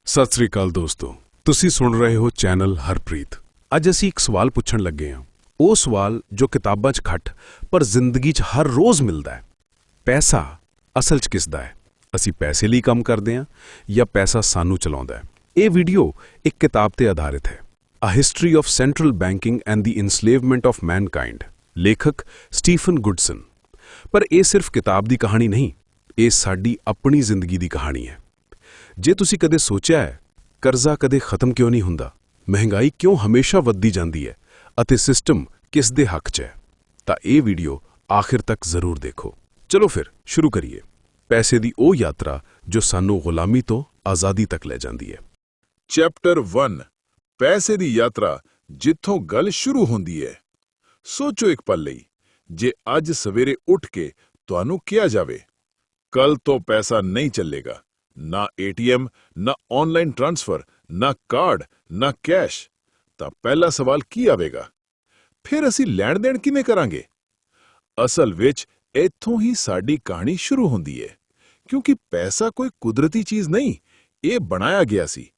ਸਤਿ ਸ੍ਰੀ ਅਕਾਲ ਦੋਸਤੋ, ਤੁਸੀਂ ਸੁਣ ਰਹੇ ਹੋ ਚੈਨਲ ਹਰਪ੍ਰੀਤ। ਅੱਜ ਅਸੀਂ ਇੱਕ ਸਵਾਲ ਪੁੱਛਣ ਲੱਗੇ ਹਾਂ, ਉਹ ਸਵਾਲ ਜੋ ਕਿਤਾਬਾਂ 'ਚ ਘੱਟ ਪਰ ਜ਼ਿੰਦਗੀ 'ਚ ਹਰ ਰੋਜ਼ ਮਿਲਦਾ ਹੈ। ਪੈਸਾ ਅਸਲ 'ਚ ਕਿਸ ਦਾ ਹੈ? ਅਸੀਂ ਪੈਸੇ ਲਈ ਕੰਮ ਕਰਦੇ ਹਾਂ ਜਾਂ ਪੈਸਾ ਸਾਨੂੰ ਚਲਾਉਂਦਾ ਹੈ? ਇਹ ਵੀਡੀਓ ਇੱਕ ਕਿਤਾਬ ਤੇ ਆਧਾਰਿਤ ਹੈ, A History of Central Banking and the Enslavement of Mankind, ਲੇਖਕ ਸਟੀਫਨ ਗੁਡਸਨ। ਪਰ ਇਹ ਸਿਰਫ ਕਿਤਾਬ ਦੀ ਕਹਾਣੀ ਨਹੀਂ, ਇਹ ਸਾਡੀ ਆਪਣੀ ਜ਼ਿੰਦਗੀ ਦੀ ਕਹਾਣੀ ਹੈ। ਜੇ ਤੁਸੀਂ ਕਦੇ ਸੋਚਿਆ ਹੈ ਕਰਜ਼ਾ ਕਦੇ ਖਤਮ ਕਿਉਂ ਨਹੀਂ ਹੁੰਦਾ, ਮਹਿੰਗਾਈ ਕਿਉਂ ਹਮੇਸ਼ਾ ਵੱਧਦੀ ਜਾਂਦੀ ਹੈ ਅਤੇ ਸਿਸਟਮ ਕਿਸ ਦੇ ਹੱਕ 'ਚ ਹੈ, ਤਾਂ ਇਹ ਵੀਡੀਓ ਆਖਿਰ ਤੱਕ ਜ਼ਰੂਰ ਦੇਖੋ। ਚਲੋ ਫਿਰ ਸ਼ੁਰੂ ਕਰੀਏ। ਪੈਸੇ ਦੀ ਉਹ ਯਾਤਰਾ ਜੋ ਸਾਨੂੰ ਗੁਲਾਮੀ ਤੋਂ ਆਜ਼ਾਦੀ ਤੱਕ ਲੈ ਜਾਂਦੀ ਹੈ। ਚੈਪਟਰ 1 ਪੈਸੇ ਦੀ ਯਾਤਰਾ, ਜਿੱਥੋਂ ਗੱਲ ਸ਼ੁਰੂ ਹੁੰਦੀ ਹੈ। ਸੋਚੋ ਇੱਕ ਪਲ ਲਈ, ਜੇ ਅੱਜ ਸਵੇਰੇ ਉੱਠ ਕੇ ਤੁਹਾਨੂੰ ਕਿਹਾ ਜਾਵੇ ਕੱਲ ਤੋਂ ਪੈਸਾ ਨਹੀਂ ਚੱਲੇਗਾ, ਨਾ ਏਟੀਐਮ, ਨਾ ਆਨਲਾਈਨ ਟ੍ਰਾਂਸਫਰ, ਨਾ ਕਾਰਡ, ਨਾ ਕੈਸ਼, ਤਾਂ ਪਹਿਲਾ ਸਵਾਲ ਕੀ ਆਵੇਗਾ? ਫਿਰ ਅਸੀਂ ਲੈਣ ਦੇਣ ਕਿਵੇਂ ਕਰਾਂਗੇ? ਅਸਲ ਵਿੱਚ ਇੱਥੋਂ ਹੀ ਸਾਡੀ ਕਹਾਣੀ ਸ਼ੁਰੂ ਹੁੰਦੀ ਹੈ, ਕਿਉਂਕਿ ਪੈਸਾ ਕੋਈ ਕੁਦਰਤੀ ਚੀਜ਼ ਨਹੀਂ, ਇਹ ਬਣਾਇਆ ਗਿਆ ਸੀ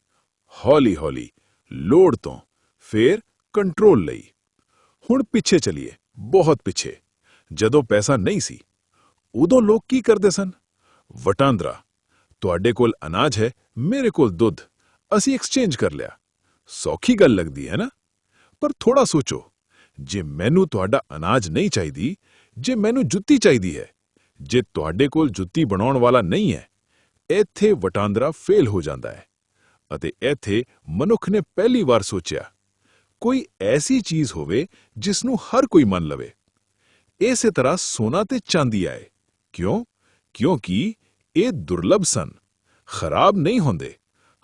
ਹੌਲੀ-ਹੌਲੀ, ਲੋੜ ਤੋਂ, ਫਿਰ ਕੰਟਰੋਲ ਲਈ। ਹੁਣ ਪਿੱਛੇ ਚਲੀਏ, ਬਹੁਤ ਪਿੱਛੇ, ਜਦੋਂ ਪੈਸਾ ਨਹੀਂ ਸੀ, ਉਦੋਂ ਲੋਕ ਕੀ ਕਰਦੇ ਸਨ? ਵਟਾਂਦਰਾ। ਤੁਹਾਡੇ ਕੋਲ ਅਨਾਜ ਹੈ, ਮੇਰੇ ਕੋਲ ਦੁੱਧ, ਅਸੀਂ ਐਕਸਚੇਂਜ ਕਰ ਲਿਆ। ਸੌਖੀ ਗੱਲ ਲੱਗਦੀ ਹੈ ਨਾ? ਪਰ ਥੋੜਾ ਸੋਚੋ, ਜੇ ਮੈਨੂੰ ਤੁਹਾਡਾ ਅਨਾਜ ਨਹੀਂ ਚਾਹੀਦੀ, ਜੇ ਮੈਨੂੰ ਜੁੱਤੀ ਚਾਹੀਦੀ ਹੈ, ਜੇ ਤੁਹਾਡੇ ਕੋਲ ਜੁੱਤੀ ਬਣਾਉਣ ਵਾਲਾ ਨਹੀਂ ਹੈ, ਇੱਥੇ ਵਟਾਂਦਰਾ ਫੇਲ ਹੋ ਜਾਂਦਾ ਹੈ। ਅਤੇ ਇੱਥੇ ਮਨੁੱਖ ਨੇ ਪਹਿਲੀ ਵਾਰ ਸੋਚਿਆ ਕੋਈ ਐਸੀ ਚੀਜ਼ ਹੋਵੇ ਜਿਸ ਨੂੰ ਹਰ ਕੋਈ ਮੰਨ ਲਵੇ। ਇਸੇ ਤਰ੍ਹਾਂ ਸੋਨਾ ਤੇ ਚਾਂਦੀ ਆਏ। ਕਿਉਂ? ਕਿਉਂਕਿ ਇਹ ਦੁਰਲੱਭ ਸਨ, ਖਰਾਬ ਨਹੀਂ ਹੁੰਦੇ,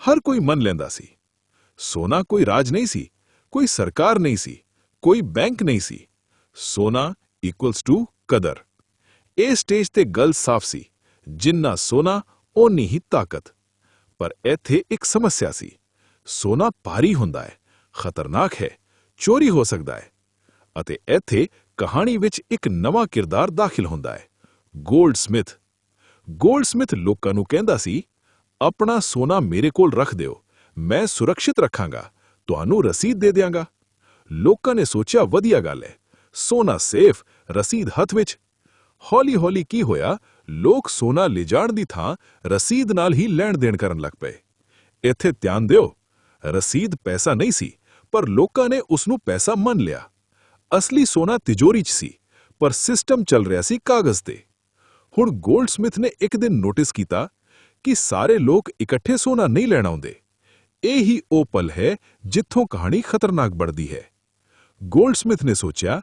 ਹਰ ਕੋਈ ਮੰਨ ਲੈਂਦਾ ਸੀ। ਸੋਨਾ ਕੋਈ ਰਾਜ ਨਹੀਂ ਸੀ, ਕੋਈ ਸਰਕਾਰ ਨਹੀਂ ਸੀ, ਕੋਈ ਬੈਂਕ ਨਹੀਂ ਸੀ। ਸੋਨਾ ਇਕੁਅਲਸ ਟੂ ਕਦਰ। ਇਹ ਸਟੇਜ ਤੇ ਗੱਲ ਸਾਫ਼ ਸੀ, ਜਿੰਨਾ ਸੋਨਾ ਓਨੀ ਹੀ ਤਾਕਤ। ਪਰ ਇੱਥੇ ਇੱਕ ਸਮੱਸਿਆ ਸੀ, ਸੋਨਾ ਭਾਰੀ ਹੁੰਦਾ ਹੈ, ਖਤਰਨਾਕ ਹੈ, ਚੋਰੀ ਹੋ ਸਕਦਾ ਹੈ। ਅਤੇ ਇੱਥੇ ਕਹਾਣੀ ਵਿੱਚ ਇੱਕ ਨਵਾਂ ਕਿਰਦਾਰ ਦਾਖਲ ਹੁੰਦਾ ਹੈ, ਗੋਲਡਸਮਿਥ। ਗੋਲਡਸਮਿਥ ਲੋਕਾਂ ਨੂੰ ਕਹਿੰਦਾ ਸੀ, ਆਪਣਾ ਸੋਨਾ ਮੇਰੇ ਕੋਲ ਰੱਖ ਦਿਓ, ਮੈਂ ਸੁਰੱਖਿਅਤ ਰੱਖਾਂਗਾ, ਤੁਹਾਨੂੰ ਰਸੀਦ ਦੇ ਦਿਆਂਗਾ। ਲੋਕਾਂ ਨੇ ਸੋਚਿਆ ਵਧੀਆ ਗੱਲ ਹੈ, ਸੋਨਾ ਸੇਫ, ਰਸੀਦ ਹੱਥ ਵਿੱਚ। ਹੌਲੀ-ਹੌਲੀ ਕੀ ਹੋਇਆ, ਲੋਕ ਸੋਨਾ ਲਿਜਾਣ ਦੀ ਥਾਂ ਰਸੀਦ ਨਾਲ ਹੀ ਲੈਣ ਦੇਣ ਕਰਨ ਲੱਗ ਪਏ। ਇੱਥੇ ਧਿਆਨ ਦਿਓ, ਰਸੀਦ ਪੈਸਾ ਨਹੀਂ ਸੀ, ਪਰ ਲੋਕਾਂ ਨੇ ਉਸ ਨੂੰ ਪੈਸਾ ਮੰਨ ਲਿਆ। ਅਸਲੀ ਸੋਨਾ ਤਿਜੋਰੀ 'ਚ ਸੀ, ਪਰ ਸਿਸਟਮ ਚੱਲ ਰਿਹਾ ਸੀ ਕਾਗਜ਼ ਤੇ। ਹੁਣ ਗੋਲਡਸਮਿਥ ਨੇ ਇੱਕ ਦਿਨ ਨੋਟਿਸ ਕੀਤਾ ਕਿ ਸਾਰੇ ਲੋਕ ਇਕੱਠੇ ਸੋਨਾ ਨਹੀਂ ਲੈਣ ਆਉਂਦੇ। ਇਹ ਹੀ ਉਹ ਪਲ ਹੈ ਜਿੱਥੋਂ ਕਹਾਣੀ ਖਤਰਨਾਕ ਬਣਦੀ ਹੈ। ਗੋਲਡਸਮਿਥ ਨੇ ਸੋਚਿਆ,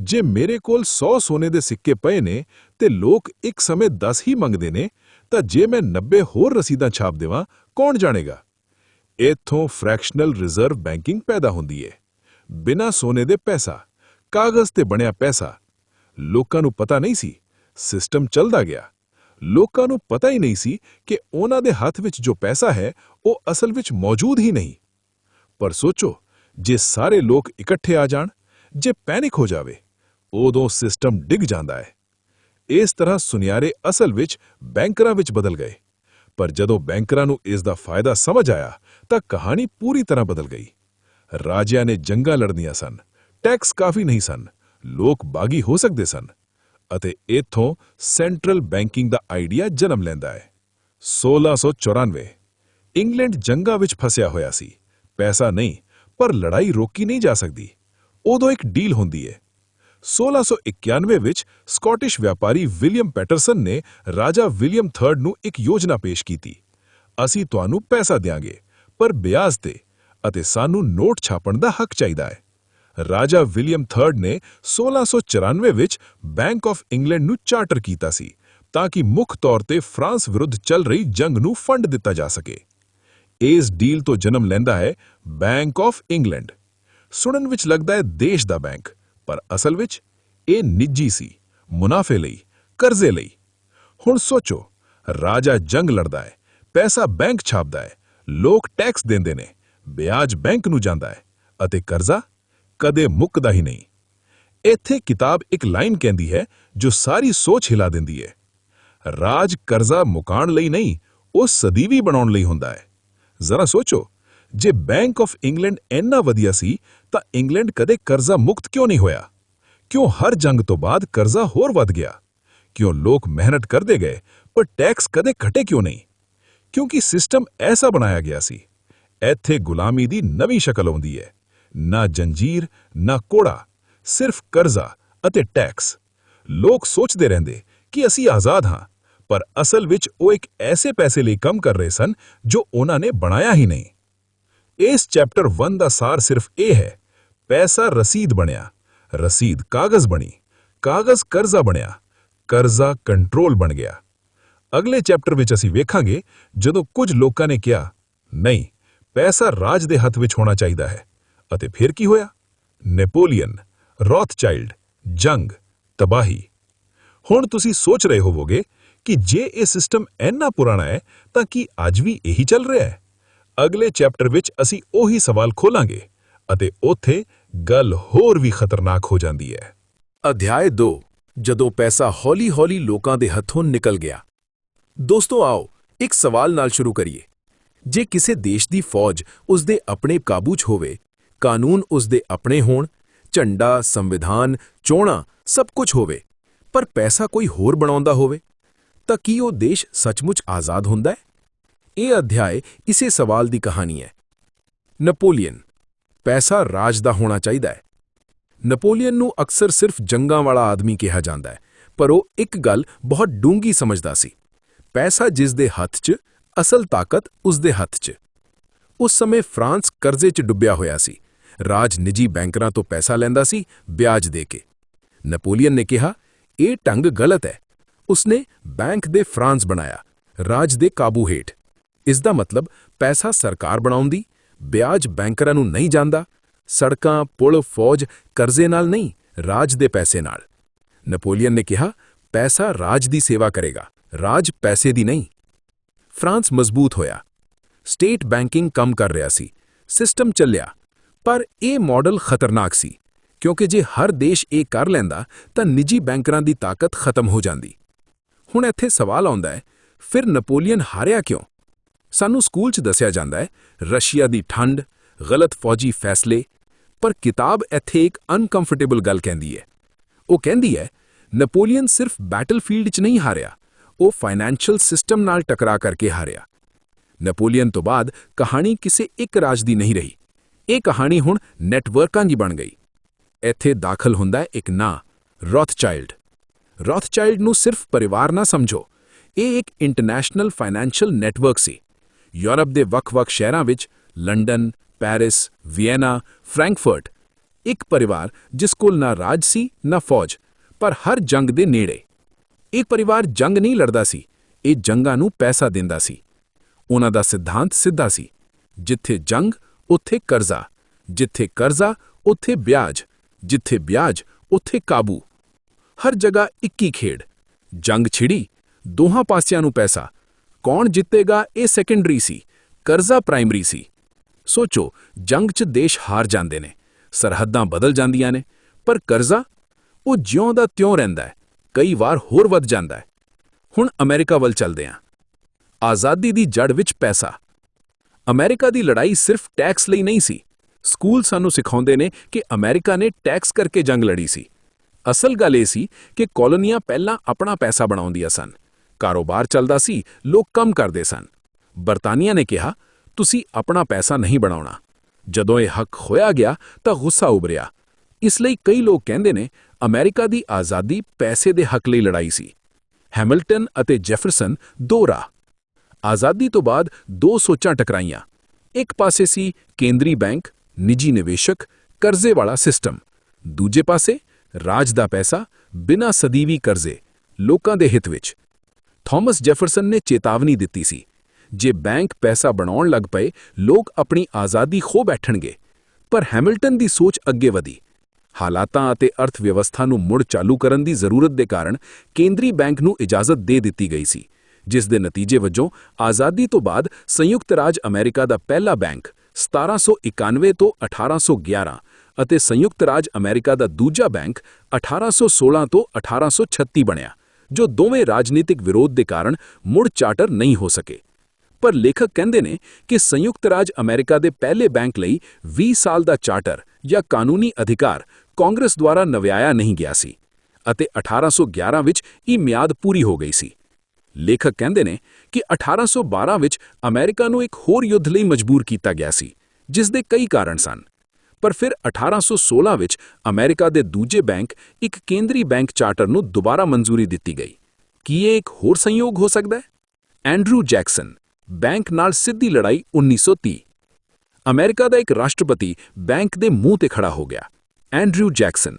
ਜੇ ਮੇਰੇ ਕੋਲ 100 ਸੋਨੇ ਦੇ ਸਿੱਕੇ ਪਏ ਨੇ ਤੇ ਲੋਕ ਇੱਕ ਸਮੇਂ 10 ਹੀ ਮੰਗਦੇ ਨੇ, ਤਾਂ ਜੇ ਮੈਂ 90 ਹੋਰ ਰਸੀਦਾਂ ਛਾਪ ਦੇਵਾਂ, ਕੌਣ ਜਾਣੇਗਾ? ਇੱਥੋਂ ਫ੍ਰੈਕਸ਼ਨਲ ਰਿਜ਼ਰਵ ਬੈਂਕਿੰਗ ਪੈਦਾ ਹੁੰਦੀ ਹੈ। ਬਿਨਾਂ ਸੋਨੇ ਦੇ ਪੈਸਾ, ਕਾਗਜ਼ ਤੇ ਬਣਿਆ ਪੈਸਾ। ਲੋਕਾਂ ਨੂੰ ਪਤਾ ਨਹੀਂ ਸੀ, ਸਿਸਟਮ ਚੱਲਦਾ ਗਿਆ। ਲੋਕਾਂ ਨੂੰ ਪਤਾ ਹੀ ਨਹੀਂ ਸੀ ਕਿ ਉਹਨਾਂ ਦੇ ਹੱਥ ਵਿੱਚ ਜੋ ਪੈਸਾ ਹੈ, ਉਹ ਅਸਲ ਵਿੱਚ ਮੌਜੂਦ ਹੀ ਨਹੀਂ। ਪਰ ਸੋਚੋ, ਜੇ ਸਾਰੇ ਲੋਕ ਇਕੱਠੇ ਆ ਜਾਣ, ਜੇ ਪੈਨਿਕ ਹੋ ਜਾਵੇ, ਉਦੋਂ ਸਿਸਟਮ ਡਿੱਗ ਜਾਂਦਾ ਹੈ। ਇਸ ਤਰ੍ਹਾਂ ਸੁਨਿਆਰੇ ਅਸਲ ਵਿੱਚ ਬੈਂਕਰਾਂ ਵਿੱਚ ਬਦਲ ਗਏ। ਪਰ ਜਦੋਂ ਬੈਂਕਰਾਂ ਨੂੰ ਇਸ ਦਾ ਫਾਇਦਾ ਸਮਝ ਆਇਆ, ਤਾਂ ਕਹਾਣੀ ਪੂਰੀ ਤਰ੍ਹਾਂ ਬਦਲ ਗਈ। ਰਾਜਿਆਂ ਨੇ ਜੰਗਾਂ ਲੜਨੀਆਂ ਸਨ, ਟੈਕਸ ਕਾਫੀ ਨਹੀਂ ਸਨ, ਲੋਕ ਬਾਗੀ ਹੋ ਸਕਦੇ ਸਨ। ਅਤੇ ਇੱਥੋਂ ਸੈਂਟਰਲ ਬੈਂਕਿੰਗ ਦਾ ਆਈਡੀਆ ਜਨਮ ਲੈਂਦਾ ਹੈ। 1694 ਇੰਗਲੈਂਡ ਜੰਗਾਂ ਵਿੱਚ ਫਸਿਆ ਹੋਇਆ ਸੀ। ਪੈਸਾ ਨਹੀਂ, ਪਰ ਲੜਾਈ ਰੋਕੀ ਨਹੀਂ ਜਾ ਸਕਦੀ। ਉਦੋਂ ਇੱਕ ਡੀਲ ਹੁੰਦੀ ਹੈ। 1691 ਵਿੱਚ ਸਕਾਟਿਸ਼ ਵਿਆਪਾਰੀ ਵਿਲੀਅਮ ਪੈਟਰਸਨ ਨੇ ਰਾਜਾ ਵਿਲੀਅਮ III ਨੂੰ ਇੱਕ ਯੋਜਨਾ ਪੇਸ਼ ਕੀਤੀ। ਅਸੀਂ ਤੁਹਾਨੂੰ ਪੈਸਾ ਦਿਆਂਗੇ, ਪਰ ਵਿਆਜ ਤੇ, ਅਤੇ ਸਾਨੂੰ ਨੋਟ ਛਾਪਣ ਦਾ ਹੱਕ ਚਾਹੀਦਾ ਹੈ। ਰਾਜਾ ਵਿਲੀਅਮ III ਨੇ 1694 ਵਿੱਚ ਬੈਂਕ ਆਫ ਇੰਗਲੈਂਡ ਨੂੰ ਚਾਰਟਰ ਕੀਤਾ ਸੀ, ਤਾਂ ਕਿ ਮੁੱਖ ਤੌਰ ਤੇ ਫਰਾਂਸ ਵਿਰੁੱਧ ਚੱਲ ਰਹੀ ਜੰਗ ਨੂੰ ਫੰਡ ਦਿੱਤਾ ਜਾ ਸਕੇ। ਇਸ ਡੀਲ ਤੋਂ ਜਨਮ ਲੈਂਦਾ ਹੈ ਬੈਂਕ ਆਫ ਇੰਗਲੈਂਡ। ਸੁਣਨ ਵਿੱਚ ਲੱਗਦਾ ਹੈ ਦੇਸ਼ ਦਾ ਬੈਂਕ, ਪਰ ਅਸਲ ਵਿੱਚ ਇਹ ਨਿੱਜੀ ਸੀ, ਮੁਨਾਫੇ ਲਈ, ਕਰਜ਼ੇ ਲਈ। ਹੁਣ ਸੋਚੋ, ਰਾਜਾ ਜੰਗ ਲੜਦਾ ਹੈ, ਪੈਸਾ ਬੈਂਕ ਛਾਪਦਾ ਹੈ, ਲੋਕ ਟੈਕਸ ਦਿੰਦੇ ਨੇ, ਵਿਆਜ ਬੈਂਕ ਨੂੰ ਜਾਂਦਾ ਹੈ, ਅਤੇ ਕਰਜ਼ਾ ਕਦੇ ਮੁੱਕਦਾ ਹੀ ਨਹੀਂ। ਇੱਥੇ ਕਿਤਾਬ ਇੱਕ ਲਾਈਨ ਕਹਿੰਦੀ ਹੈ ਜੋ ਸਾਰੀ ਸੋਚ ਹਿਲਾ ਦਿੰਦੀ ਹੈ। ਰਾਜ ਕਰਜ਼ਾ ਮੁਕਾਉਣ ਲਈ ਨਹੀਂ, ਉਹ ਸਦੀਵੀ ਬਣਾਉਣ ਲਈ ਹੁੰਦਾ ਹੈ। ਜ਼ਰਾ ਸੋਚੋ, ਜੇ ਬੈਂਕ ਆਫ ਇੰਗਲੈਂਡ ਇੰਨਾ ਵਧੀਆ ਸੀ ਤਾਂ ਇੰਗਲੈਂਡ ਕਦੇ ਕਰਜ਼ਾ ਮੁਕਤ ਕਿਉਂ ਨਹੀਂ ਹੋਇਆ? ਕਿਉਂ ਹਰ ਜੰਗ ਤੋਂ ਬਾਅਦ ਕਰਜ਼ਾ ਹੋਰ ਵੱਧ ਗਿਆ? ਕਿਉਂ ਲੋਕ ਮਿਹਨਤ ਕਰਦੇ ਗਏ ਪਰ ਟੈਕਸ ਕਦੇ ਘਟੇ ਕਿਉਂ ਨਹੀਂ? ਕਿਉਂਕਿ ਸਿਸਟਮ ਐਸਾ ਬਣਾਇਆ ਗਿਆ ਸੀ। ਇੱਥੇ ਗੁਲਾਮੀ ਦੀ ਨਵੀਂ ਸ਼ਕਲ ਆਉਂਦੀ ਹੈ। ਨਾ ਜੰਜੀਰ, ਨਾ ਕੋੜਾ, ਸਿਰਫ ਕਰਜ਼ਾ ਅਤੇ ਟੈਕਸ। ਲੋਕ ਸੋਚਦੇ ਰਹਿੰਦੇ ਕਿ ਅਸੀਂ ਆਜ਼ਾਦ ਹਾਂ, ਪਰ ਅਸਲ ਵਿੱਚ ਉਹ ਇੱਕ ਐਸੇ ਪੈਸੇ ਲਈ ਕੰਮ ਕਰ ਰਹੇ ਸਨ ਜੋ ਉਹਨਾਂ ਨੇ ਬਣਾਇਆ ਹੀ ਨਹੀਂ। ਇਸ ਚੈਪਟਰ 1 ਦਾ ਸਾਰ ਸਿਰਫ ਇਹ ਹੈ, ਪੈਸਾ ਰਸੀਦ ਬਣਿਆ, ਰਸੀਦ ਕਾਗਜ਼ ਬਣੀ, ਕਾਗਜ਼ ਕਰਜ਼ਾ ਬਣਿਆ, ਕਰਜ਼ਾ ਕੰਟਰੋਲ ਬਣ ਗਿਆ। ਅਗਲੇ ਚੈਪਟਰ ਵਿੱਚ ਅਸੀਂ ਵੇਖਾਂਗੇ ਜਦੋਂ ਕੁਝ ਲੋਕਾਂ ਨੇ ਕਿਹਾ, ਨਹੀਂ, ਪੈਸਾ ਰਾਜ ਦੇ ਹੱਥ ਵਿੱਚ ਹੋਣਾ ਚਾਹੀਦਾ ਹੈ। ਅਤੇ ਫਿਰ ਕੀ ਹੋਇਆ? ਨੈਪੋਲੀਅਨ, ਰੌਥਚਾਈਲਡ, ਜੰਗ, ਤਬਾਹੀ। ਹੁਣ ਤੁਸੀਂ ਸੋਚ ਰਹੇ ਹੋਵੋਗੇ ਕਿ ਜੇ ਇਹ ਸਿਸਟਮ ਇੰਨਾ ਪੁਰਾਣਾ ਹੈ ਤਾਂ ਕੀ ਅੱਜ ਵੀ ਇਹੀ ਚੱਲ ਰਿਹਾ ਹੈ? ਅਗਲੇ ਚੈਪਟਰ ਵਿੱਚ ਅਸੀਂ ਉਹੀ ਸਵਾਲ ਖੋਲਾਂਗੇ ਅਤੇ ਉੱਥੇ ਗੱਲ ਹੋਰ ਵੀ ਖਤਰਨਾਕ ਹੋ ਜਾਂਦੀ ਹੈ। ਅਧਿਆਇ 2, ਜਦੋਂ ਪੈਸਾ ਹੌਲੀ-ਹੌਲੀ ਲੋਕਾਂ ਦੇ ਹੱਥੋਂ ਨਿਕਲ ਗਿਆ। ਦੋਸਤੋ, ਆਓ ਇੱਕ ਸਵਾਲ ਨਾਲ ਸ਼ੁਰੂ ਕਰੀਏ। ਜੇ ਕਿਸੇ ਦੇਸ਼ ਦੀ ਫੌਜ ਉਸ ਦੇ ਆਪਣੇ ਕਾਬੂ 'ਚ ਹੋਵੇ, ਕਾਨੂੰਨ ਉਸ ਦੇ ਆਪਣੇ ਹੋਣ, ਝੰਡਾ, ਸੰਵਿਧਾਨ, ਚੋਣਾਂ ਸਭ ਕੁਝ ਹੋਵੇ, ਪਰ ਪੈਸਾ ਕੋਈ ਹੋਰ ਬਣਾਉਂਦਾ ਹੋਵੇ, ਤਾਂ ਕੀ ਉਹ ਦੇਸ਼ ਸੱਚਮੁੱਚ ਆਜ਼ਾਦ ਹੁੰਦਾ ਹੈ? ਇਹ ਅਧਿਆਇ ਇਸੇ ਸਵਾਲ ਦੀ ਕਹਾਣੀ ਹੈ। ਨੈਪੋਲੀਅਨ, ਪੈਸਾ ਰਾਜ ਦਾ ਹੋਣਾ ਚਾਹੀਦਾ ਹੈ। ਨੈਪੋਲੀਅਨ ਨੂੰ ਅਕਸਰ ਸਿਰਫ ਜੰਗਾਂ ਵਾਲਾ ਆਦਮੀ ਕਿਹਾ ਜਾਂਦਾ ਹੈ, ਪਰ ਉਹ ਇੱਕ ਗੱਲ ਬਹੁਤ ਡੂੰਘੀ ਸਮਝਦਾ ਸੀ। ਪੈਸਾ ਜਿਸ ਦੇ ਹੱਥ 'ਚ, ਅਸਲ ਤਾਕਤ ਉਸ ਦੇ ਹੱਥ 'ਚ। ਉਸ ਸਮੇਂ ਫਰਾਂਸ ਕਰਜ਼ੇ 'ਚ ਡੁੱਬਿਆ ਹੋਇਆ ਸੀ। ਰਾਜ ਨਿੱਜੀ ਬੈਂਕਰਾਂ ਤੋਂ ਪੈਸਾ ਲੈਂਦਾ ਸੀ, ਵਿਆਜ ਦੇ ਕੇ। ਨੈਪੋਲੀਅਨ ਨੇ ਕਿਹਾ, ਇਹ ਢੰਗ ਗਲਤ ਹੈ। ਉਸਨੇ ਬੈਂਕ ਦੇ ਫਰਾਂਸ ਬਣਾਇਆ, ਰਾਜ ਦੇ ਕਾਬੂ ਹੇਠ। ਇਸ ਦਾ ਮਤਲਬ ਪੈਸਾ ਸਰਕਾਰ ਬਣਾਉਂਦੀ, ਵਿਆਜ ਬੈਂਕਰਾਂ ਨੂੰ ਨਹੀਂ ਜਾਂਦਾ। ਸੜਕਾਂ, ਪੁਲ, ਫੌਜ ਕਰਜ਼ੇ ਨਾਲ ਨਹੀਂ, ਰਾਜ ਦੇ ਪੈਸੇ ਨਾਲ। ਨੈਪੋਲੀਅਨ ਨੇ ਕਿਹਾ, ਪੈਸਾ ਰਾਜ ਦੀ ਸੇਵਾ ਕਰੇਗਾ, ਰਾਜ ਪੈਸੇ ਦੀ ਨਹੀਂ। ਫਰਾਂਸ ਮਜ਼ਬੂਤ ਹੋਇਆ। ਸਟੇਟ ਬੈਂਕਿੰਗ ਕੰਮ ਕਰ ਰਿਹਾ ਸੀ, ਸਿਸਟਮ ਚੱਲਿਆ। ਪਰ ਇਹ ਮਾਡਲ ਖਤਰਨਾਕ ਸੀ, ਕਿਉਂਕਿ ਜੇ ਹਰ ਦੇਸ਼ ਇਹ ਕਰ ਲੈਂਦਾ ਤਾਂ ਨਿੱਜੀ ਬੈਂਕਰਾਂ ਦੀ ਤਾਕਤ ਖਤਮ ਹੋ ਜਾਂਦੀ। ਹੁਣ ਇੱਥੇ ਸਵਾਲ ਆਉਂਦਾ ਹੈ, ਫਿਰ ਨੈਪੋਲੀਅਨ ਹਾਰਿਆ ਕਿਉਂ? ਸਾਨੂੰ ਸਕੂਲ 'ਚ ਦੱਸਿਆ ਜਾਂਦਾ ਹੈ, ਰਸ਼ੀਆ ਦੀ ਠੰਡ, ਗਲਤ ਫੌਜੀ ਫੈਸਲੇ। ਪਰ ਕਿਤਾਬ ਇੱਥੇ ਇੱਕ ਅਨਕੰਫਰਟੇਬਲ ਗੱਲ ਕਹਿੰਦੀ ਹੈ। ਉਹ ਕਹਿੰਦੀ ਹੈ, ਨੈਪੋਲੀਅਨ ਸਿਰਫ ਬੈਟਲਫੀਲਡ 'ਚ ਨਹੀਂ ਹਾਰਿਆ, ਉਹ ਫਾਈਨੈਂਸ਼ੀਅਲ ਸਿਸਟਮ ਨਾਲ ਟਕਰਾ ਕਰਕੇ ਹਾਰਿਆ। ਨੈਪੋਲੀਅਨ ਤੋਂ ਬਾਅਦ ਕਹਾਣੀ ਕਿਸੇ ਇੱਕ ਰਾਜ ਦੀ ਨਹੀਂ ਰਹੀ। ਇਹ ਕਹਾਣੀ ਹੁਣ ਨੈਟਵਰਕਾਂ ਦੀ ਬਣ ਗਈ। ਇੱਥੇ ਦਾਖਲ ਹੁੰਦਾ ਹੈ ਇੱਕ ਨਾਂ, ਰੌਥਚਾਈਲਡ। ਰੌਥਚਾਈਲਡ ਨੂੰ ਸਿਰਫ ਪਰਿਵਾਰ ਨਾ ਸਮਝੋ, ਇਹ ਇੱਕ ਇੰਟਰਨੈਸ਼ਨਲ ਫਾਈਨੈਂਸ਼ੀਅਲ ਨੈਟਵਰਕ ਸੀ। ਯੂਰਪ ਦੇ ਵੱਖ-ਵੱਖ ਸ਼ਹਿਰਾਂ ਵਿੱਚ, ਲੰਡਨ, ਪੈਰਿਸ, ਵੀਏਨਾ, ਫਰੈਂਕਫਰਟ, ਇੱਕ ਪਰਿਵਾਰ ਜਿਸ ਕੋਲ ਨਾ ਰਾਜ ਸੀ ਨਾ ਫੌਜ, ਪਰ ਹਰ ਜੰਗ ਦੇ ਨੇੜੇ। ਇਹ ਪਰਿਵਾਰ ਜੰਗ ਨਹੀਂ ਲੜਦਾ ਸੀ, ਇਹ ਜੰਗਾਂ ਨੂੰ ਪੈਸਾ ਦਿੰਦਾ ਸੀ। ਉਹਨਾਂ ਦਾ ਸਿਧਾਂਤ ਸਿੱਧਾ ਸੀ, ਜਿੱਥੇ ਜੰਗ ਉੱਥੇ ਕਰਜ਼ਾ, ਜਿੱਥੇ ਕਰਜ਼ਾ ਉੱਥੇ ਵਿਆਜ, ਜਿੱਥੇ ਵਿਆਜ ਉੱਥੇ ਕਾਬੂ। ਹਰ ਜਗ੍ਹਾ ਇੱਕ ਹੀ ਖੇਡ। ਜੰਗ ਛਿੜੀ, ਦੋਹਾਂ ਪਾਸਿਆਂ ਨੂੰ ਪੈਸਾ। ਕੌਣ ਜਿੱਤੇਗਾ ਇਹ ਸੈਕੰਡਰੀ ਸੀ, ਕਰਜ਼ਾ ਪ੍ਰਾਇਮਰੀ ਸੀ। ਸੋਚੋ, ਜੰਗ 'ਚ ਦੇਸ਼ ਹਾਰ ਜਾਂਦੇ ਨੇ, ਸਰਹੱਦਾਂ ਬਦਲ ਜਾਂਦੀਆਂ ਨੇ, ਪਰ ਕਰਜ਼ਾ ਉਹ ਜਿਉਂ ਦਾ ਤਿਉਂ ਰਹਿੰਦਾ ਹੈ, ਕਈ ਵਾਰ ਹੋਰ ਵੱਧ ਜਾਂਦਾ ਹੈ। ਹੁਣ ਅਮਰੀਕਾ ਵੱਲ ਚੱਲਦੇ ਹਾਂ। ਆਜ਼ਾਦੀ ਦੀ ਜੜ ਵਿੱਚ ਪੈਸਾ। ਅਮਰੀਕਾ ਦੀ ਲੜਾਈ ਸਿਰਫ ਟੈਕਸ ਲਈ ਨਹੀਂ ਸੀ। ਸਕੂਲ ਸਾਨੂੰ ਸਿਖਾਉਂਦੇ ਨੇ ਕਿ ਅਮਰੀਕਾ ਨੇ ਟੈਕਸ ਕਰਕੇ ਜੰਗ ਲੜੀ ਸੀ। ਅਸਲ ਗੱਲ ਇਹ ਸੀ ਕਿ ਕਾਲੋਨੀਆਂ ਪਹਿਲਾਂ ਆਪਣਾ ਪੈਸਾ ਬਣਾਉਂਦੀਆਂ ਸਨ, ਕਾਰੋਬਾਰ ਚੱਲਦਾ ਸੀ, ਲੋਕ ਕੰਮ ਕਰਦੇ ਸਨ। ਬਰਤਾਨੀਆ ਨੇ ਕਿਹਾ, ਤੁਸੀਂ ਆਪਣਾ ਪੈਸਾ ਨਹੀਂ ਬਣਾਉਣਾ। ਜਦੋਂ ਇਹ ਹੱਕ ਖੋਇਆ ਗਿਆ ਤਾਂ ਗੁੱਸਾ ਉਭਰਿਆ। ਇਸ ਲਈ ਕਈ ਲੋਕ ਕਹਿੰਦੇ ਨੇ, ਅਮਰੀਕਾ ਦੀ ਆਜ਼ਾਦੀ ਪੈਸੇ ਦੇ ਹੱਕ ਲਈ ਲੜਾਈ ਸੀ। ਹੈਮਿਲਟਨ ਅਤੇ ਜੈਫਰਸਨ ਦੋ ਰਾਹ। ਆਜ਼ਾਦੀ ਤੋਂ ਬਾਅਦ ਦੋ ਸੋਚਾਂ ਟਕਰਾਈਆਂ। ਇੱਕ ਪਾਸੇ ਸੀ ਕੇਂਦਰੀ ਬੈਂਕ, ਨਿੱਜੀ ਨਿਵੇਸ਼ਕ, ਕਰਜ਼ੇ ਵਾਲਾ ਸਿਸਟਮ। ਦੂਜੇ ਪਾਸੇ ਰਾਜ ਦਾ ਪੈਸਾ, ਬਿਨਾਂ ਸਦੀਵੀ ਕਰਜ਼ੇ, ਲੋਕਾਂ ਦੇ ਹਿੱਤ ਵਿੱਚ। ਥਾਮਸ ਜੈਫਰਸਨ ਨੇ ਚੇਤਾਵਨੀ ਦਿੱਤੀ ਸੀ, ਜੇ ਬੈਂਕ ਪੈਸਾ ਬਣਾਉਣ ਲੱਗ ਪਏ, ਲੋਕ ਆਪਣੀ ਆਜ਼ਾਦੀ ਖੋ ਬੈਠਣਗੇ। ਪਰ ਹੈਮਿਲਟਨ ਦੀ ਸੋਚ ਅੱਗੇ ਵਧੀ। ਹਾਲਾਤਾਂ ਅਤੇ ਅਰਥ ਵਿਵਸਥਾ ਨੂੰ ਮੁੜ ਚਾਲੂ ਕਰਨ ਦੀ ਜ਼ਰੂਰਤ ਦੇ ਕਾਰਨ ਕੇਂਦਰੀ ਬੈਂਕ ਨੂੰ ਇਜਾਜ਼ਤ ਦੇ ਦਿੱਤੀ ਗਈ ਸੀ, ਜਿਸ ਦੇ ਨਤੀਜੇ ਵਜੋਂ ਆਜ਼ਾਦੀ ਤੋਂ ਬਾਅਦ ਸੰਯੁਕਤ ਰਾਜ ਅਮਰੀਕਾ ਦਾ ਪਹਿਲਾ ਬੈਂਕ 1791 ਤੋਂ 1811 ਅਤੇ ਸੰਯੁਕਤ ਰਾਜ ਅਮਰੀਕਾ ਦਾ ਦੂਜਾ ਬੈਂਕ 1816 ਤੋਂ 1836 ਬਣਿਆ, ਜੋ ਦੋਵੇਂ ਰਾਜਨੀਤਿਕ ਵਿਰੋਧ ਦੇ ਕਾਰਨ ਮੁੜ ਚਾਰਟਰ ਨਹੀਂ ਹੋ ਸਕੇ। ਪਰ ਲੇਖਕ ਕਹਿੰਦੇ ਨੇ ਕਿ ਸੰਯੁਕਤ ਰਾਜ ਅਮਰੀਕਾ ਦੇ ਪਹਿਲੇ ਬੈਂਕ ਲਈ 20 ਸਾਲ ਦਾ ਚਾਰਟਰ ਜਾਂ ਕਾਨੂੰਨੀ ਅਧਿਕਾਰ ਕਾਂਗਰਸ ਦੁਆਰਾ ਨਵਿਆਇਆ ਨਹੀਂ ਗਿਆ ਸੀ ਅਤੇ 1811 ਵਿੱਚ ਇਹ ਮਿਆਦ ਪੂਰੀ ਹੋ ਗਈ ਸੀ। ਲੇਖਕ ਕਹਿੰਦੇ ਨੇ ਕਿ 1812 ਵਿੱਚ ਅਮਰੀਕਾ ਨੂੰ ਇੱਕ ਹੋਰ ਯੁੱਧ ਲਈ ਮਜਬੂਰ ਕੀਤਾ ਗਿਆ ਸੀ, ਜਿਸ ਦੇ ਕਈ ਕਾਰਨ ਸਨ। ਪਰ ਫਿਰ 1816 ਵਿੱਚ ਅਮਰੀਕਾ ਦੇ ਦੂਜੇ ਬੈਂਕ ਇੱਕ ਕੇਂਦਰੀ ਬੈਂਕ ਚਾਰਟਰ ਨੂੰ ਦੁਬਾਰਾ ਮਨਜ਼ੂਰੀ ਦਿੱਤੀ ਗਈ। ਕੀ ਇਹ ਇੱਕ ਹੋਰ ਸੰਯੋਗ ਹੋ ਸਕਦਾ ਹੈ? ਐਂਡਰੂ ਜੈਕਸਨ, ਬੈਂਕ ਨਾਲ ਸਿੱਧੀ ਲੜਾਈ 1930। ਅਮਰੀਕਾ ਦਾ ਇੱਕ ਰਾਸ਼ਟਰਪਤੀ ਬੈਂਕ ਦੇ ਮੂੰਹ ਤੇ ਖੜਾ ਹੋ ਗਿਆ, ਐਂਡਰੂ ਜੈਕਸਨ।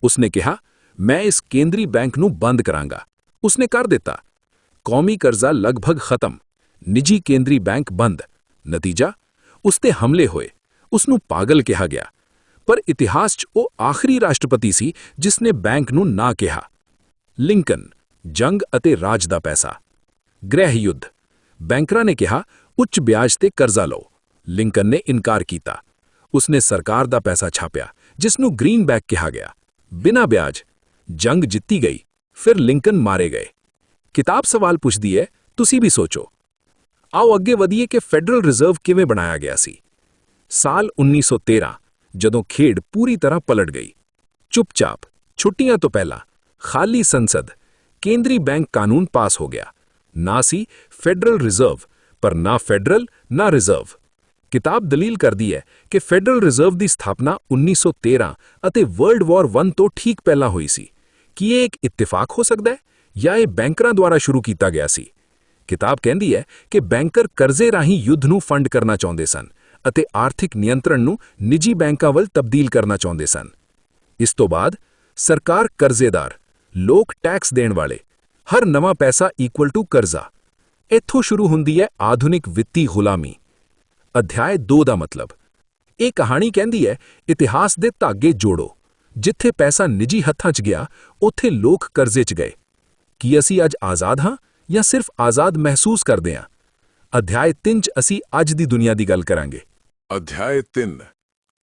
ਉਸਨੇ ਕਿਹਾ, ਮੈਂ ਇਸ ਕੇਂਦਰੀ ਬੈਂਕ ਨੂੰ ਬੰਦ ਕਰਾਂਗਾ। ਉਸਨੇ ਕਰ ਦਿੱਤਾ। ਕੌਮੀ ਕਰਜ਼ਾ ਲਗਭਗ ਖਤਮ, ਨਿੱਜੀ ਕੇਂਦਰੀ ਬੈਂਕ ਬੰਦ। ਨਤੀਜਾ, ਉਸ ਤੇ ਹਮਲੇ ਹੋਏ। ਉਸ ਨੂੰ ਪਾਗਲ ਕਿਹਾ ਗਿਆ। ਪਰ ਇਤਿਹਾਸ 'ਚ ਉਹ ਆਖਰੀ ਰਾਸ਼ਟਰਪਤੀ ਸੀ ਜਿਸ ਨੇ ਬੈਂਕ ਨੂੰ ਨਾ ਕਿਹਾ। ਲਿੰਕਨ, ਜੰਗ ਅਤੇ ਰਾਜ ਦਾ ਪੈਸਾ। ਗ੍ਰਹਿ ਯੁੱਧ। ਬੈਂਕਰਾਂ ਨੇ ਕਿਹਾ, ਉੱਚ ਵਿਆਜ ਤੇ ਕਰਜ਼ਾ ਲਓ। ਲਿੰਕਨ ਨੇ ਇਨਕਾਰ ਕੀਤਾ। ਉਸਨੇ ਸਰਕਾਰ ਦਾ ਪੈਸਾ ਛਾਪਿਆ, ਜਿਸ ਨੂੰ ਗ੍ਰੀਨਬੈਕ ਕਿਹਾ ਗਿਆ। ਬਿਨਾਂ ਵਿਆਜ। ਜੰਗ ਜਿੱਤੀ ਗਈ। ਫਿਰ ਲਿੰਕਨ ਮਾਰੇ ਗਏ। ਕਿਤਾਬ ਸਵਾਲ ਪੁੱਛਦੀ ਹੈ, ਤੁਸੀਂ ਵੀ ਸੋਚੋ। ਆਓ ਅੱਗੇ ਵਧੀਏ ਕਿ ਫੈਡਰਲ ਰਿਜ਼ਰਵ ਕਿਵੇਂ ਬਣਾਇਆ ਗਿਆ ਸੀ। ਸਾਲ 1913, ਜਦੋਂ ਖੇਡ ਪੂਰੀ ਤਰ੍ਹਾਂ ਪਲਟ ਗਈ। ਚੁੱਪਚਾਪ, ਛੁੱਟੀਆਂ ਤੋਂ ਪਹਿਲਾਂ, ਖਾਲੀ ਸੰਸਦ, ਕੇਂਦਰੀ ਬੈਂਕ ਕਾਨੂੰਨ ਪਾਸ ਹੋ ਗਿਆ। ਨਾ ਸੀ ਫੈਡਰਲ ਰਿਜ਼ਰਵ, ਪਰ ਨਾ ਫੈਡਰਲ ਨਾ ਰਿਜ਼ਰਵ। ਕਿਤਾਬ ਦਲੀਲ ਕਰਦੀ ਹੈ ਕਿ ਫੈਡਰਲ ਰਿਜ਼ਰਵ ਦੀ ਸਥਾਪਨਾ 1913 ਅਤੇ ਵਰਲਡ ਵਾਰ I ਤੋਂ ਠੀਕ ਪਹਿਲਾਂ ਹੋਈ ਸੀ। ਕੀ ਇਹ ਇੱਕ ਇਤਿਫਾਕ ਹੋ ਸਕਦਾ ਹੈ ਜਾਂ ਇਹ ਬੈਂਕਰਾਂ ਦੁਆਰਾ ਸ਼ੁਰੂ ਕੀਤਾ ਗਿਆ ਸੀ? ਕਿਤਾਬ ਕਹਿੰਦੀ ਹੈ ਕਿ ਬੈਂਕਰ ਕਰਜ਼ੇ ਰਾਹੀਂ ਯੁੱਧ ਨੂੰ ਫੰਡ ਕਰਨਾ ਚਾਹੁੰਦੇ ਸਨ ਅਤੇ ਆਰਥਿਕ ਨਿਯੰਤਰਣ ਨੂੰ ਨਿੱਜੀ ਬੈਂਕਾਂ ਵੱਲ ਤਬਦੀਲ ਕਰਨਾ ਚਾਹੁੰਦੇ ਸਨ। ਇਸ ਤੋਂ ਬਾਅਦ ਸਰਕਾਰ ਕਰਜ਼ੇਦਾਰ, ਲੋਕ ਟੈਕਸ ਦੇਣ ਵਾਲੇ, ਹਰ ਨਵਾਂ ਪੈਸਾ ਇਕੁਅਲ ਟੂ ਕਰਜ਼ਾ। ਇੱਥੋਂ ਸ਼ੁਰੂ ਹੁੰਦੀ ਹੈ ਆਧੁਨਿਕ ਵਿੱਤੀ ਗੁਲਾਮੀ। ਅਧਿਆਇ 2 ਦਾ ਮਤਲਬ। ਇਹ ਕਹਾਣੀ ਕਹਿੰਦੀ ਹੈ, ਇਤਿਹਾਸ ਦੇ ਧਾਗੇ ਜੋੜੋ। ਜਿੱਥੇ ਪੈਸਾ ਨਿੱਜੀ ਹੱਥਾਂ 'ਚ ਗਿਆ, ਉੱਥੇ ਲੋਕ ਕਰਜ਼ੇ 'ਚ ਗਏ। ਕੀ ਅਸੀਂ ਅੱਜ ਆਜ਼ਾਦ ਹਾਂ ਜਾਂ ਸਿਰਫ ਆਜ਼ਾਦ ਮਹਿਸੂਸ ਕਰਦੇ ਹਾਂ? ਅਧਿਆਇ 3 'ਚ ਅਸੀਂ ਅੱਜ ਦੀ ਦੁਨੀਆ ਦੀ ਗੱਲ ਕਰਾਂਗੇ। ਅਧਿਆਇ 3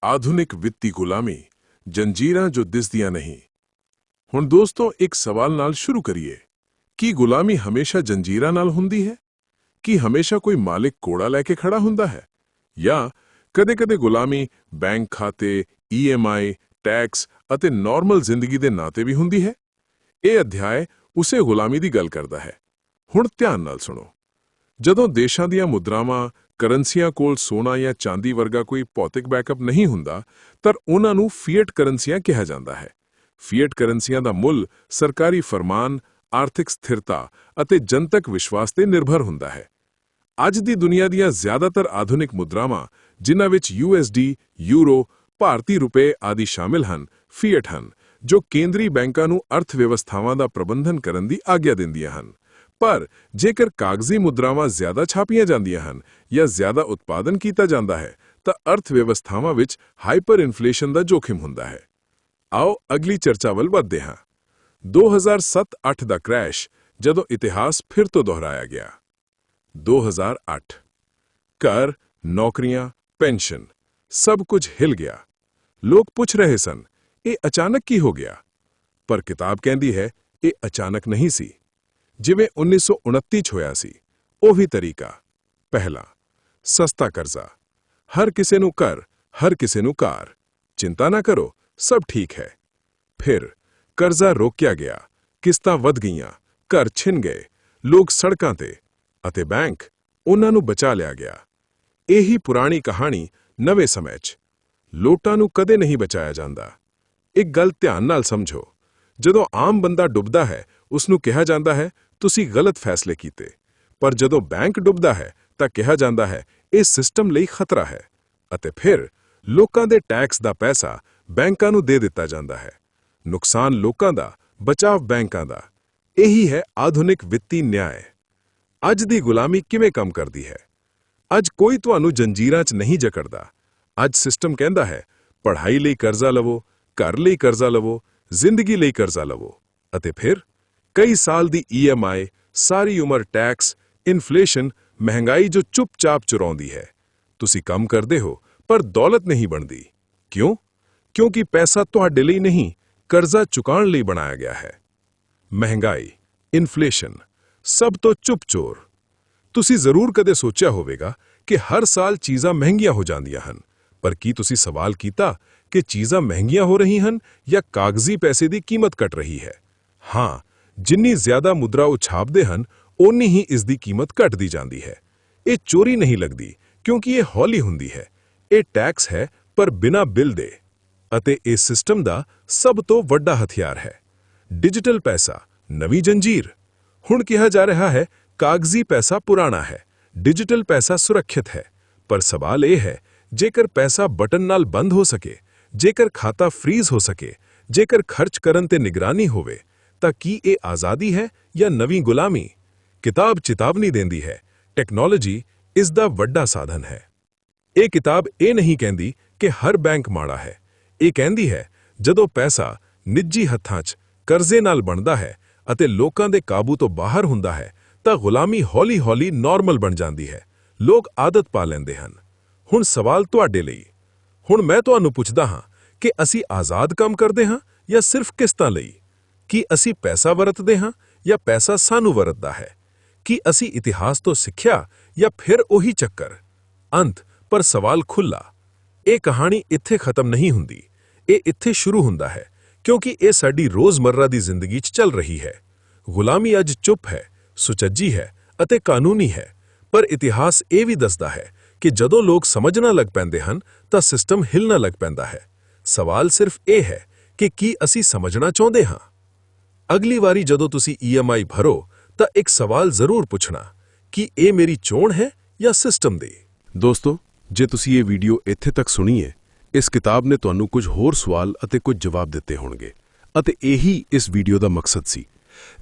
ਆਧੁਨਿਕ ਵਿੱਤੀ ਗੁਲਾਮੀ, ਜੰਜੀਰਾਂ ਜੋ ਦਿਸਦੀਆਂ ਨਹੀਂ। ਹੁਣ ਦੋਸਤੋ, ਇੱਕ ਸਵਾਲ ਨਾਲ ਸ਼ੁਰੂ ਕਰੀਏ। ਕੀ ਗੁਲਾਮੀ ਹਮੇਸ਼ਾ ਜੰਜੀਰਾਂ ਨਾਲ ਹੁੰਦੀ ਹੈ? ਕੀ ਹਮੇਸ਼ਾ ਕੋਈ ਮਾਲਿਕ ਕੋੜਾ ਲੈ ਕੇ ਖੜਾ ਹੁੰਦਾ ਹੈ? ਜਾਂ ਕਦੇ-ਕਦੇ ਗੁਲਾਮੀ ਬੈਂਕ ਖਾਤੇ, EMI, ਟੈਕਸ ਅਤੇ ਨਾਰਮਲ ਜ਼ਿੰਦਗੀ ਦੇ ਨਾਤੇ ਵੀ ਹੁੰਦੀ ਹੈ? ਇਹ ਅਧਿਆਇ ਉਸੇ ਗੁਲਾਮੀ ਦੀ ਗੱਲ ਕਰਦਾ ਹੈ। ਹੁਣ ਧਿਆਨ ਨਾਲ ਸੁਣੋ। ਜਦੋਂ ਦੇਸ਼ਾਂ ਦੀਆਂ ਮੁਦਰਾਵਾਂ, ਕਰੰਸੀਆਂ ਕੋਲ ਸੋਨਾ ਜਾਂ ਚਾਂਦੀ ਵਰਗਾ ਕੋਈ ਭੌਤਿਕ ਬੈਕਅਪ ਨਹੀਂ ਹੁੰਦਾ, ਤਾਂ ਉਹਨਾਂ ਨੂੰ ਫੀਐਟ ਕਰੰਸੀਆਂ ਕਿਹਾ ਜਾਂਦਾ ਹੈ। ਫੀਐਟ ਕਰੰਸੀਆਂ ਦਾ ਮੁੱਲ ਸਰਕਾਰੀ ਫਰਮਾਨ, ਆਰਥਿਕ ਸਥਿਰਤਾ ਅਤੇ ਜਨਤਕ ਵਿਸ਼ਵਾਸ ਤੇ ਨਿਰਭਰ ਹੁੰਦਾ ਹੈ। ਅੱਜ ਦੀ ਦੁਨੀਆ ਦੀਆਂ ਜ਼ਿਆਦਾਤਰ ਆਧੁਨਿਕ ਮੁਦਰਾਵਾਂ, ਜਿਨ੍ਹਾਂ ਵਿੱਚ USD, ਯੂਰੋ, ਭਾਰਤੀ ਰੁਪਏ ਆਦਿ ਸ਼ਾਮਿਲ ਹਨ, ਫੀਐਟ ਹਨ, ਜੋ ਕੇਂਦਰੀ ਬੈਂਕਾਂ ਨੂੰ ਅਰਥ ਵਿਵਸਥਾਵਾਂ ਦਾ ਪ੍ਰਬੰਧਨ ਕਰਨ ਦੀ ਆਗਿਆ ਦਿੰਦੀਆਂ ਹਨ। ਪਰ ਜੇਕਰ ਕਾਗਜ਼ੀ ਮੁਦਰਾਵਾਂ ਜ਼ਿਆਦਾ ਛਾਪੀਆਂ ਜਾਂਦੀਆਂ ਹਨ ਜਾਂ ਜ਼ਿਆਦਾ ਉਤਪਾਦਨ ਕੀਤਾ ਜਾਂਦਾ ਹੈ, ਤਾਂ ਅਰਥ ਵਿਵਸਥਾਵਾਂ ਵਿੱਚ ਹਾਈਪਰ ਇਨਫਲੇਸ਼ਨ ਦਾ ਜੋਖਿਮ ਹੁੰਦਾ ਹੈ। ਆਓ ਅਗਲੀ ਚਰਚਾ ਵੱਲ ਵਧਦੇ ਹਾਂ। 2007-08 ਦਾ ਕ੍ਰੈਸ਼, ਜਦੋਂ ਇਤਿਹਾਸ ਫਿਰ ਤੋਂ ਦੁਹਰਾਇਆ ਗਿਆ। 2008 ਘਰ, ਨੌਕਰੀਆਂ, ਪੈਨਸ਼ਨ, ਸਭ ਕੁਝ ਹਿਲ ਗਿਆ। ਲੋਕ ਪੁੱਛ ਰਹੇ ਸਨ, ਇਹ ਅਚਾਨਕ ਕੀ ਹੋ ਗਿਆ? ਪਰ ਕਿਤਾਬ ਕਹਿੰਦੀ ਹੈ, ਇਹ ਅਚਾਨਕ ਨਹੀਂ ਸੀ। ਜਿਵੇਂ 1929 'ਚ ਹੋਇਆ ਸੀ, ਉਹੀ ਤਰੀਕਾ। ਪਹਿਲਾ, ਸਸਤਾ ਕਰਜ਼ਾ। ਹਰ ਕਿਸੇ ਨੂੰ ਘਰ, ਹਰ ਕਿਸੇ ਨੂੰ ਕਾਰ। ਚਿੰਤਾ ਨਾ ਕਰੋ, ਸਭ ਠੀਕ ਹੈ। ਫਿਰ ਕਰਜ਼ਾ ਰੋਕਿਆ ਗਿਆ, ਕਿਸ਼ਤਾਂ ਵਧ ਗਈਆਂ, ਘਰ ਛਿਨ ਗਏ, ਲੋਕ ਸੜਕਾਂ ਤੇ, ਅਤੇ ਬੈਂਕ, ਉਹਨਾਂ ਨੂੰ ਬਚਾ ਲਿਆ ਗਿਆ। ਇਹੀ ਪੁਰਾਣੀ ਕਹਾਣੀ ਨਵੇਂ ਸਮੇਂ 'ਚ। ਲੋਟਾਂ ਨੂੰ ਕਦੇ ਨਹੀਂ ਬਚਾਇਆ ਜਾਂਦਾ। ਇੱਕ ਗੱਲ ਧਿਆਨ ਨਾਲ ਸਮਝੋ। ਜਦੋਂ ਆਮ ਬੰਦਾ ਡੁੱਬਦਾ ਹੈ, ਉਸ ਨੂੰ ਕਿਹਾ ਜਾਂਦਾ ਹੈ, ਤੁਸੀਂ ਗਲਤ ਫੈਸਲੇ ਕੀਤੇ। ਪਰ ਜਦੋਂ ਬੈਂਕ ਡੁੱਬਦਾ ਹੈ, ਤਾਂ ਕਿਹਾ ਜਾਂਦਾ ਹੈ, ਇਹ ਸਿਸਟਮ ਲਈ ਖਤਰਾ ਹੈ। ਅਤੇ ਫਿਰ ਲੋਕਾਂ ਦੇ ਟੈਕਸ ਦਾ ਪੈਸਾ ਬੈਂਕਾਂ ਨੂੰ ਦੇ ਦਿੱਤਾ ਜਾਂਦਾ ਹੈ। ਨੁਕਸਾਨ ਲੋਕਾਂ ਦਾ, ਬਚਾਵ ਬੈਂਕਾਂ ਦਾ। ਇਹੀ ਹੈ ਆਧੁਨਿਕ ਵਿੱਤੀ ਨਿਆਂ। ਅੱਜ ਦੀ ਗੁਲਾਮੀ ਕਿਵੇਂ ਕੰਮ ਕਰਦੀ ਹੈ? ਅੱਜ ਕੋਈ ਤੁਹਾਨੂੰ ਜੰਜੀਰਾਂ 'ਚ ਨਹੀਂ ਜਕੜਦਾ। ਅੱਜ ਸਿਸਟਮ ਕਹਿੰਦਾ ਹੈ, ਪੜ੍ਹਾਈ ਲਈ ਕਰਜ਼ਾ ਲਵੋ, ਘਰ ਲਈ ਕਰਜ਼ਾ ਲਵੋ, ਜ਼ਿੰਦਗੀ ਲਈ ਕਰਜ਼ਾ ਲਵੋ। ਅਤੇ ਫਿਰ ਕਈ ਸਾਲ ਦੀ EMI, ਸਾਰੀ ਉਮਰ ਟੈਕਸ, ਇਨਫਲੇਸ਼ਨ, ਮਹਿੰਗਾਈ ਜੋ ਚੁੱਪਚਾਪ ਚੁਰਾਉਂਦੀ ਹੈ। ਤੁਸੀਂ ਕੰਮ ਕਰਦੇ ਹੋ, ਪਰ ਦੌਲਤ ਨਹੀਂ ਬਣਦੀ। ਕਿਉਂ? ਕਿਉਂਕਿ ਪੈਸਾ ਤੁਹਾਡੇ ਲਈ ਨਹੀਂ, ਕਰਜ਼ਾ ਚੁਕਾਉਣ ਲਈ ਬਣਾਇਆ ਗਿਆ ਹੈ। ਮਹਿੰਗਾਈ, ਇਨਫਲੇਸ਼ਨ, ਸਭ ਤੋਂ ਚੁੱਪ ਚੋਰ। ਤੁਸੀਂ ਜ਼ਰੂਰ ਕਦੇ ਸੋਚਿਆ ਹੋਵੇਗਾ ਕਿ ਹਰ ਸਾਲ ਚੀਜ਼ਾਂ ਮਹਿੰਗੀਆਂ ਹੋ ਜਾਂਦੀਆਂ ਹਨ, ਪਰ ਕੀ ਤੁਸੀਂ ਸਵਾਲ ਕੀਤਾ ਕਿ ਚੀਜ਼ਾਂ ਮਹਿੰਗੀਆਂ ਹੋ ਰਹੀਆਂ ਹਨ ਜਾਂ ਕਾਗਜ਼ੀ ਪੈਸੇ ਦੀ ਕੀਮਤ ਘਟ ਰਹੀ ਹੈ? ਹਾਂ, ਜਿੰਨੀ ਜ਼ਿਆਦਾ ਮੁਦਰਾ ਉਹ ਛਾਪਦੇ ਹਨ, ਓਨੀ ਹੀ ਇਸ ਦੀ ਕੀਮਤ ਘਟਦੀ ਜਾਂਦੀ ਹੈ। ਇਹ ਚੋਰੀ ਨਹੀਂ ਲੱਗਦੀ ਕਿਉਂਕਿ ਇਹ ਹੌਲੀ ਹੁੰਦੀ ਹੈ। ਇਹ ਟੈਕਸ ਹੈ, ਪਰ ਬਿਨਾਂ ਬਿੱਲ ਦੇ। ਅਤੇ ਇਸ ਸਿਸਟਮ ਦਾ ਸਭ ਤੋਂ ਵੱਡਾ ਹਥਿਆਰ ਹੈ ਡਿਜੀਟਲ ਪੈਸਾ, ਨਵੀਂ ਜੰਜੀਰ। ਹੁਣ ਕਿਹਾ ਜਾ ਰਿਹਾ ਹੈ ਕਾਗਜ਼ੀ ਪੈਸਾ ਪੁਰਾਣਾ ਹੈ, ਡਿਜੀਟਲ ਪੈਸਾ ਸੁਰੱਖਿਅਤ ਹੈ। ਪਰ ਸਵਾਲ ਇਹ ਹੈ, ਜੇਕਰ ਪੈਸਾ ਬਟਨ ਨਾਲ ਬੰਦ ਹੋ ਸਕੇ, ਜੇਕਰ ਖਾਤਾ ਫ੍ਰੀਜ਼ ਹੋ ਸਕੇ, ਜੇਕਰ ਖਰਚ ਕਰਨ ਤੇ ਨਿਗਰਾਨੀ ਹੋਵੇ, ਤਾਂ ਕੀ ਇਹ ਆਜ਼ਾਦੀ ਹੈ ਜਾਂ ਨਵੀਂ ਗੁਲਾਮੀ? ਕਿਤਾਬ ਚੇਤਾਵਨੀ ਦਿੰਦੀ ਹੈ, ਟੈਕਨੋਲੋਜੀ ਇਸ ਦਾ ਵੱਡਾ ਸਾਧਨ ਹੈ। ਇਹ ਕਿਤਾਬ ਇਹ ਨਹੀਂ ਕਹਿੰਦੀ ਕਿ ਹਰ ਬੈਂਕ ਮਾੜਾ ਹੈ। ਇਹ ਕਹਿੰਦੀ ਹੈ ਜਦੋਂ ਪੈਸਾ ਨਿੱਜੀ ਹੱਥਾਂ 'ਚ ਕਰਜ਼ੇ ਨਾਲ ਬਣਦਾ ਹੈ ਅਤੇ ਲੋਕਾਂ ਦੇ ਕਾਬੂ ਤੋਂ ਬਾਹਰ ਹੁੰਦਾ ਹੈ, ਤਾਂ ਗੁਲਾਮੀ ਹੌਲੀ-ਹੌਲੀ ਨਾਰਮਲ ਬਣ ਜਾਂਦੀ ਹੈ। ਲੋਕ ਆਦਤ ਪਾ ਲੈਂਦੇ ਹਨ। ਹੁਣ ਸਵਾਲ ਤੁਹਾਡੇ ਲਈ। ਹੁਣ ਮੈਂ ਤੁਹਾਨੂੰ ਪੁੱਛਦਾ ਹਾਂ ਕਿ ਅਸੀਂ ਆਜ਼ਾਦ ਕੰਮ ਕਰਦੇ ਹਾਂ ਜਾਂ ਸਿਰਫ ਕਿਸ਼ਤਾਂ ਲਈ? ਕੀ ਅਸੀਂ ਪੈਸਾ ਵਰਤਦੇ ਹਾਂ ਜਾਂ ਪੈਸਾ ਸਾਨੂੰ ਵਰਤਦਾ ਹੈ? ਕੀ ਅਸੀਂ ਇਤਿਹਾਸ ਤੋਂ ਸਿੱਖਿਆ ਜਾਂ ਫਿਰ ਉਹੀ ਚੱਕਰ? ਅੰਤ ਪਰ ਸਵਾਲ ਖੁੱਲ੍ਹਾ। ਇਹ ਕਹਾਣੀ ਇੱਥੇ ਖਤਮ ਨਹੀਂ ਹੁੰਦੀ। ਇਹ ਇੱਥੇ ਸ਼ੁਰੂ ਹੁੰਦਾ ਹੈ ਕਿਉਂਕਿ ਇਹ ਸਾਡੀ ਰੋਜ਼ਮਰਰਾ ਦੀ ਜ਼ਿੰਦਗੀ 'ਚ ਚੱਲ ਰਹੀ ਹੈ। ਗੁਲਾਮੀ ਅੱਜ ਚੁੱਪ ਹੈ, ਸੁਚੱਜੀ ਹੈ ਅਤੇ ਕਾਨੂੰਨੀ ਹੈ। ਪਰ ਇਤਿਹਾਸ ਇਹ ਵੀ ਦੱਸਦਾ ਹੈ ਕਿ ਜਦੋਂ ਲੋਕ ਸਮਝਣਾ ਲੱਗ ਪੈਂਦੇ ਹਨ ਤਾਂ ਸਿਸਟਮ ਹਿੱਲਣਾ ਲੱਗ ਪੈਂਦਾ ਹੈ। ਸਵਾਲ ਸਿਰਫ ਇਹ ਹੈ ਕਿ ਕੀ ਅਸੀਂ ਸਮਝਣਾ ਚਾਹੁੰਦੇ ਹਾਂ? ਅਗਲੀ ਵਾਰੀ ਜਦੋਂ ਤੁਸੀਂ EMI ਭਰੋ ਤਾਂ ਇੱਕ ਸਵਾਲ ਜ਼ਰੂਰ ਪੁੱਛਣਾ, ਕਿ ਇਹ ਮੇਰੀ ਚੋਣ ਹੈ ਜਾਂ ਸਿਸਟਮ ਦੀ? ਦੋਸਤੋ, ਜੇ ਤੁਸੀਂ ਇਹ ਵੀਡੀਓ ਇੱਥੇ ਤੱਕ ਸੁਣੀ ਹੈ, ਇਸ ਕਿਤਾਬ ਨੇ ਤੁਹਾਨੂੰ ਕੁਝ ਹੋਰ ਸਵਾਲ ਅਤੇ ਕੁਝ ਜਵਾਬ ਦਿੱਤੇ ਹੋਣਗੇ ਅਤੇ ਇਹੀ ਇਸ ਵੀਡੀਓ ਦਾ ਮਕਸਦ ਸੀ।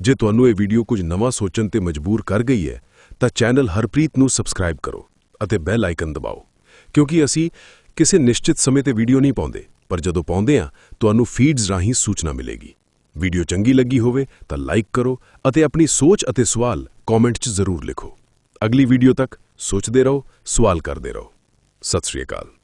ਜੇ ਤੁਹਾਨੂੰ ਇਹ ਵੀਡੀਓ ਕੁਝ ਨਵਾਂ ਸੋਚਣ ਤੇ ਮਜਬੂਰ ਕਰ ਗਈ ਹੈ ਤਾਂ ਚੈਨਲ ਹਰਪ੍ਰੀਤ ਨੂੰ ਸਬਸਕ੍ਰਾਈਬ ਕਰੋ ਅਤੇ ਬੈਲ ਆਈਕਨ ਦਬਾਓ, ਕਿਉਂਕਿ ਅਸੀਂ ਕਿਸੇ ਨਿਸ਼ਚਿਤ ਸਮੇਂ ਤੇ ਵੀਡੀਓ ਨਹੀਂ ਪਾਉਂਦੇ, ਪਰ ਜਦੋਂ ਪਾਉਂਦੇ ਹਾਂ ਤੁਹਾਨੂੰ ਫੀਡਸ ਰਾਹੀਂ ਸੂਚਨਾ ਮਿਲੇਗੀ। ਵੀਡੀਓ ਚੰਗੀ ਲੱਗੀ ਹੋਵੇ ਤਾਂ ਲਾਈਕ ਕਰੋ ਅਤੇ ਆਪਣੀ ਸੋਚ ਅਤੇ ਸਵਾਲ ਕਮੈਂਟ 'ਚ ਜ਼ਰੂਰ ਲਿਖੋ। ਅਗਲੀ ਵੀਡੀਓ ਤੱਕ ਸੋਚਦੇ ਰਹੋ, ਸਵਾਲ ਕਰਦੇ ਰਹੋ। ਸਤਿ ਸ਼੍ਰੀ ਅਕਾਲ।